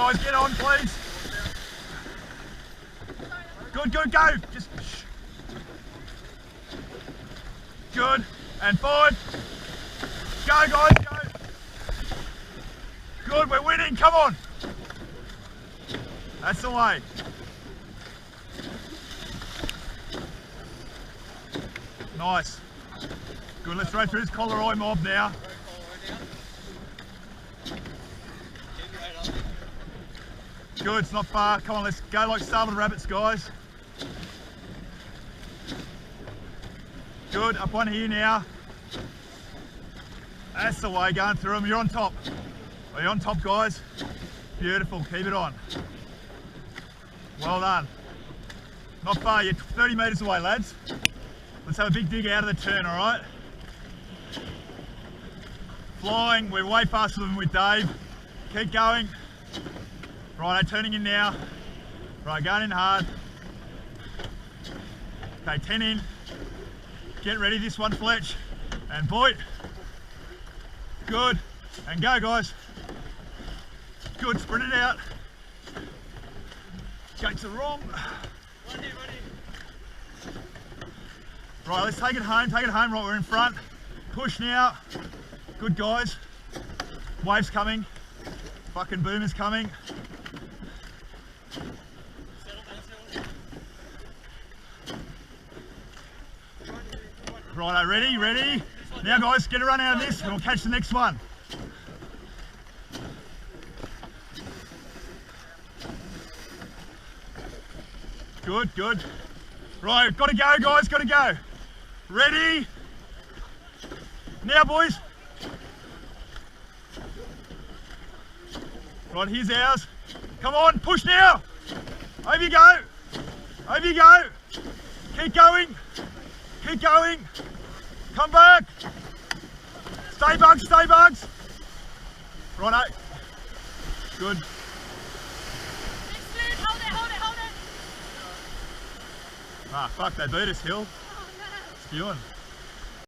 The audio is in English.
guys, get on please. Good, good, go. Just shh. Good, and forward. Go guys, go. Good, we're winning, come on. That's the way. Nice. Good, let's throw through this Coleroy mob now. Good, it's not far. Come on, let's go like starving rabbits, guys. Good, up one here now. That's the way, going through them. You're on top. Are you on top, guys? Beautiful, keep it on. Well done. Not far, you're 30 metres away, lads. Let's have a big dig out of the turn, all right? Flying, we're way faster than with Dave. Keep going. Right, turning in now. Right, going in hard. Okay, 10 in. Get ready, this one, Fletch. And Boyd. Good. And go, guys. Good, sprint it out. Gates are wrong. Right, let's take it home, right, we're in front. Push now. Good, guys. Waves coming. Fucking boomers coming. Righto, ready, ready. Now guys, get a run out of this and we'll catch the next one. Good, good. Right, gotta go guys, gotta go. Ready? Now boys. Right, here's ours. Come on, push now. Over you go. Over you go. Keep going. Keep going. Come back. Stay bugs, stay bugs. Righto. Good. Hold it, hold it, hold it. Ah, fuck, they beat us, Hill. Oh, no. Spewing.